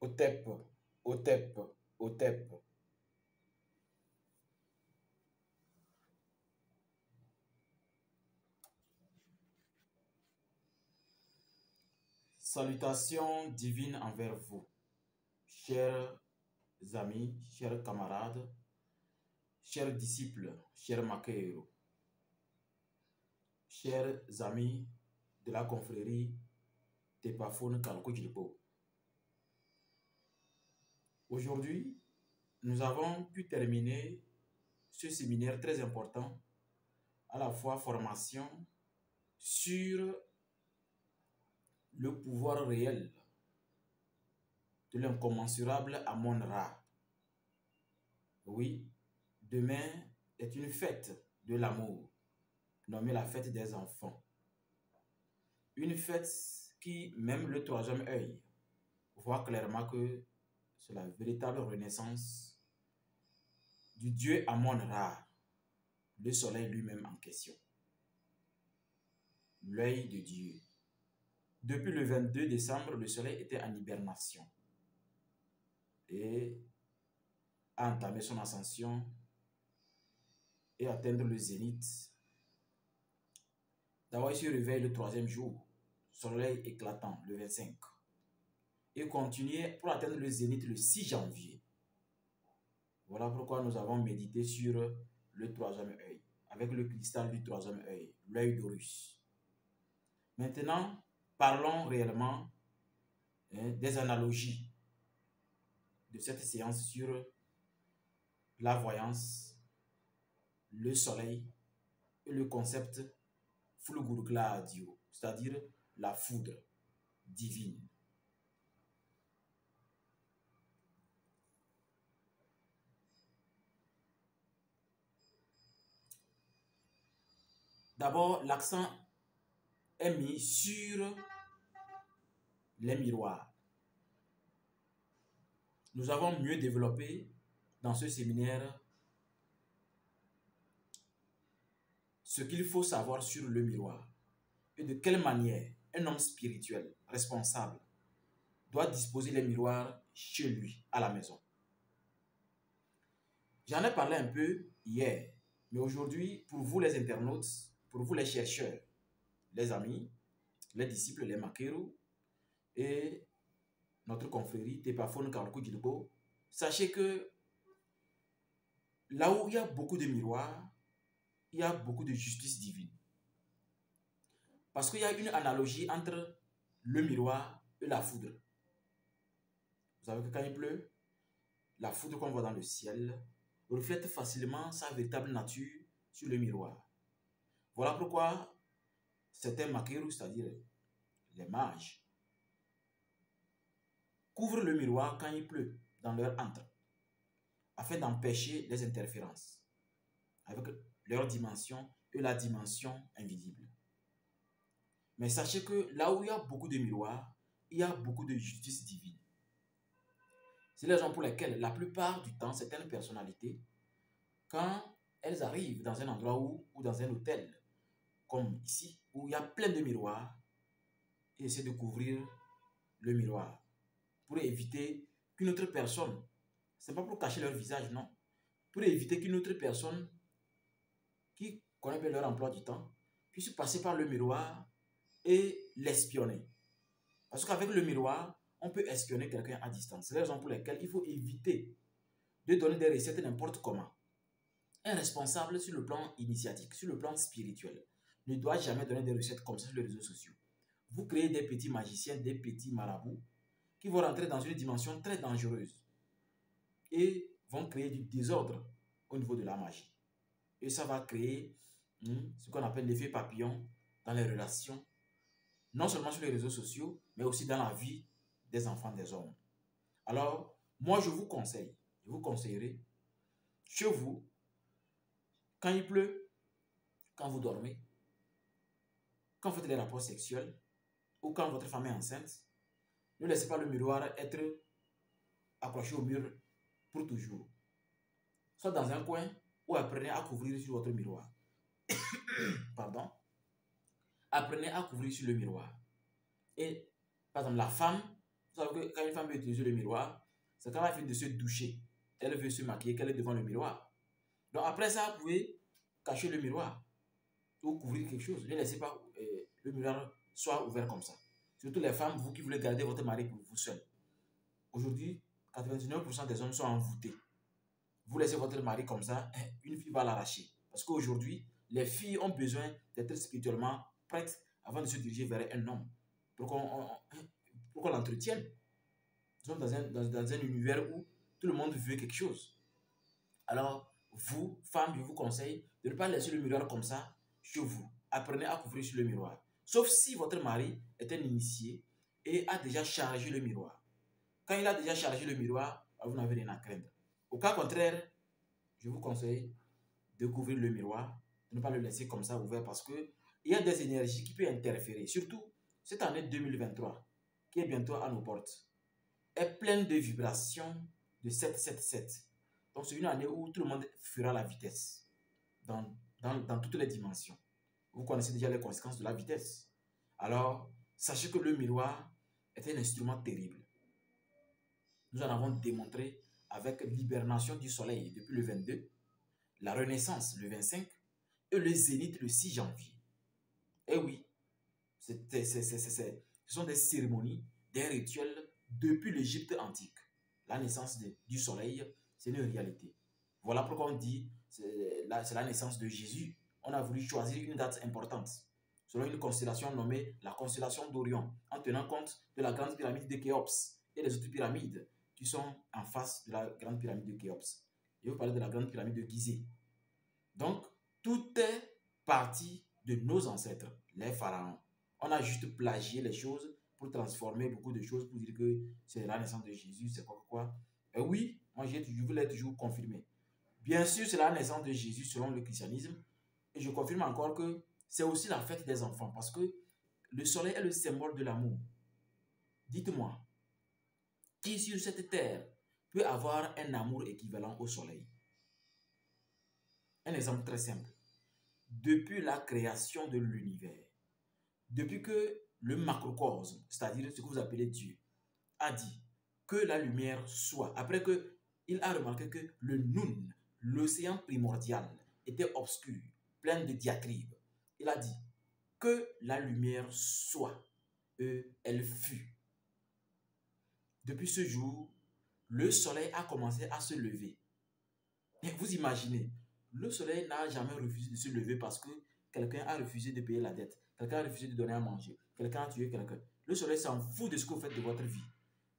Otep, Otep, Otep. Salutations divines envers vous, chers amis, chers camarades, chers disciples, chers maqueros, chers amis de la confrérie Tepafone Kalkojilbo. Aujourd'hui, nous avons pu terminer ce séminaire très important, à la fois formation sur le pouvoir réel de l'incommensurable Amon-Ra. Oui, demain est une fête de l'amour, nommée la fête des enfants. Une fête qui, même le troisième œil, voit clairement que c'est la véritable renaissance du dieu Amon-Ra, le soleil lui-même en question. L'œil de Dieu. Depuis le 22 décembre, le soleil était en hibernation et a entamé son ascension et atteindre le zénith. D'abord, il se réveille le troisième jour, soleil éclatant, le 25. Et continuer pour atteindre le zénith le 6 janvier. Voilà pourquoi nous avons médité sur le troisième œil, avec le cristal du troisième œil, l'œil d'Horus. Maintenant, parlons réellement des analogies de cette séance sur la voyance, le soleil et le concept Fulgurgladio, c'est-à-dire la foudre divine. D'abord, l'accent est mis sur les miroirs. Nous avons mieux développé dans ce séminaire ce qu'il faut savoir sur le miroir et de quelle manière un homme spirituel responsable doit disposer les miroirs chez lui, à la maison. J'en ai parlé un peu hier, mais aujourd'hui, pour vous les internautes, pour vous les chercheurs, les amis, les disciples, les maqueros et notre confrérie Tepafone Kalkojilbo, sachez que là où il y a beaucoup de miroirs, il y a beaucoup de justice divine. Parce qu'il y a une analogie entre le miroir et la foudre. Vous savez que quand il pleut, la foudre qu'on voit dans le ciel reflète facilement sa véritable nature sur le miroir. Voilà pourquoi certains maqueros, c'est-à-dire les mages, couvrent le miroir quand il pleut dans leur antre, afin d'empêcher les interférences avec leur dimension et la dimension invisible. Mais sachez que là où il y a beaucoup de miroirs, il y a beaucoup de justice divine. C'est les raisons pour lesquelles, la plupart du temps, certaines personnalités, quand elles arrivent dans un endroit ou dans un hôtel, comme ici, où il y a plein de miroirs, ils essaient de couvrir le miroir pour éviter qu'une autre personne, ce n'est pas pour cacher leur visage, non, pour éviter qu'une autre personne qui connaît bien leur emploi du temps puisse passer par le miroir et l'espionner. Parce qu'avec le miroir, on peut espionner quelqu'un à distance. C'est la raison pour laquelle il faut éviter de donner des recettes n'importe comment. Un responsable sur le plan initiatique, sur le plan spirituel, ne doit jamais donner des recettes comme ça sur les réseaux sociaux. Vous créez des petits magiciens, des petits marabouts qui vont rentrer dans une dimension très dangereuse et vont créer du désordre au niveau de la magie. Et ça va créer ce qu'on appelle l'effet papillon dans les relations, non seulement sur les réseaux sociaux, mais aussi dans la vie des enfants des hommes. Alors, moi, je vous conseillerais, chez vous, quand il pleut, quand vous dormez, quand vous faites des rapports sexuels, ou quand votre femme est enceinte, ne laissez pas le miroir être accroché au mur pour toujours. Soit dans un coin, ou apprenez à couvrir sur votre miroir. Pardon. Apprenez à couvrir sur le miroir. Et, par exemple, la femme Vous savez que quand une femme veut utiliser le miroir, c'est quand elle finit de se doucher, elle veut se maquiller, qu'elle est devant le miroir. Donc après ça, vous pouvez cacher le miroir ou couvrir quelque chose. Ne laissez pas le miroir soit ouvert comme ça. Surtout les femmes, vous qui voulez garder votre mari pour vous seul. Aujourd'hui, 99% des hommes sont envoûtés. Vous laissez votre mari comme ça, une fille va l'arracher. Parce qu'aujourd'hui, les filles ont besoin d'être spirituellement prêtes avant de se diriger vers un homme. Pour qu'on l'entretienne. Nous sommes dans un univers où tout le monde veut quelque chose. Alors, vous, femmes, je vous conseille de ne pas laisser le miroir comme ça chez vous. Apprenez à couvrir sur le miroir. Sauf si votre mari est un initié et a déjà chargé le miroir. Quand il a déjà chargé le miroir, vous n'avez rien à craindre. Au cas contraire, je vous conseille de couvrir le miroir, de ne pas le laisser comme ça ouvert parce qu'il y a des énergies qui peuvent interférer. Surtout cette année 2023, qui est bientôt à nos portes, est pleine de vibrations de 777. Donc c'est une année où tout le monde fera la vitesse dans toutes les dimensions. Vous connaissez déjà les conséquences de la vitesse. Alors, sachez que le miroir est un instrument terrible. Nous en avons démontré avec l'hibernation du soleil depuis le 22, la renaissance le 25 et le zénith le 6 janvier. Et oui, ce sont des cérémonies, des rituels depuis l'Égypte antique. La naissance du soleil, c'est une réalité. Voilà pourquoi on dit c'est la naissance de Jésus. On a voulu choisir une date importante, selon une constellation nommée la constellation d'Orion, en tenant compte de la grande pyramide de Khéops et les autres pyramides qui sont en face de la grande pyramide de Khéops. Je vais vous parler de la grande pyramide de Gizeh. Donc, tout est parti de nos ancêtres, les pharaons. On a juste plagié les choses pour transformer beaucoup de choses, pour dire que c'est la naissance de Jésus, c'est quoi. Et oui, moi je voulais toujours confirmer. Bien sûr, c'est la naissance de Jésus selon le christianisme. Et je confirme encore que c'est aussi la fête des enfants, parce que le soleil est le symbole de l'amour. Dites-moi, qui sur cette terre peut avoir un amour équivalent au soleil? Un exemple très simple. Depuis la création de l'univers, depuis que le macrocosme, c'est-à-dire ce que vous appelez Dieu, a dit que la lumière soit, après qu'il a remarqué que le Nun, l'océan primordial, était obscur, plein de diatribes, il a dit que la lumière soit, et elle fut. Depuis ce jour, le soleil a commencé à se lever. Et vous imaginez, le soleil n'a jamais refusé de se lever parce que quelqu'un a refusé de payer la dette, quelqu'un a refusé de donner à manger, quelqu'un a tué quelqu'un. Le soleil s'en fout de ce que vous faites de votre vie.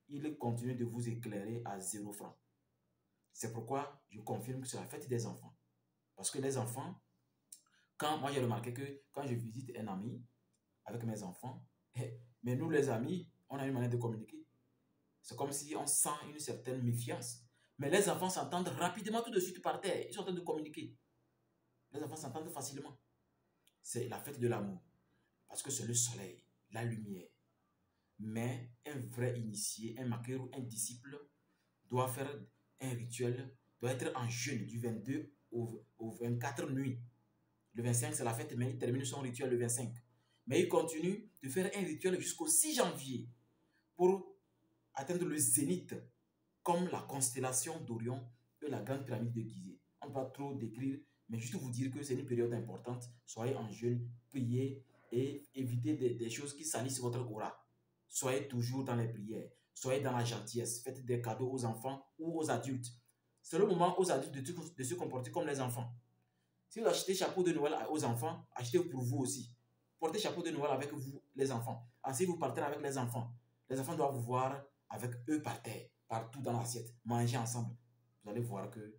Il continue de vous éclairer à 0 franc. C'est pourquoi je confirme que c'est la fête des enfants. Parce que les enfants, moi j'ai remarqué que quand je visite un ami avec mes enfants, mais nous les amis, on a une manière de communiquer. C'est comme si on sent une certaine méfiance. Mais les enfants s'entendent rapidement tout de suite par terre. Ils sont en train de communiquer. Les enfants s'entendent facilement. C'est la fête de l'amour. Parce que c'est le soleil, la lumière. Mais un vrai initié, un maquereau, un disciple doit faire un rituel, doit être en jeûne du 22 au 24 nuits. Le 25, c'est la fête, mais il termine son rituel le 25. Mais il continue de faire un rituel jusqu'au 6 janvier pour atteindre le zénith, comme la constellation d'Orion et la grande pyramide de Gizeh. On ne va pas trop décrire, mais juste vous dire que c'est une période importante. Soyez en jeûne, priez et évitez des choses qui salissent votre aura. Soyez toujours dans les prières, soyez dans la gentillesse, faites des cadeaux aux enfants ou aux adultes. C'est le moment aux adultes de se comporter comme les enfants. Si vous achetez chapeau de Noël aux enfants, achetez pour vous aussi. Portez chapeau de Noël avec vous, les enfants. Ainsi, vous partez avec les enfants doivent vous voir avec eux par terre, partout dans l'assiette, manger ensemble. Vous allez voir que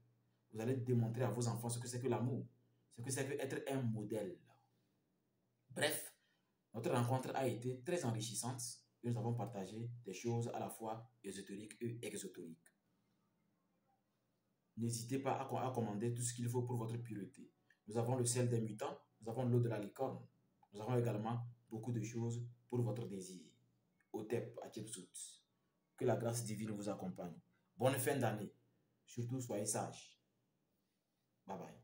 vous allez démontrer à vos enfants ce que c'est que l'amour, ce que c'est que être un modèle. Bref, notre rencontre a été très enrichissante et nous avons partagé des choses à la fois ésotériques et exotériques. N'hésitez pas à commander tout ce qu'il faut pour votre pureté. Nous avons le sel des mutants, nous avons l'eau de la licorne, nous avons également beaucoup de choses pour votre désir. Otep à Tchepsout. Que la grâce divine vous accompagne. Bonne fin d'année. Surtout, soyez sages. Bye bye.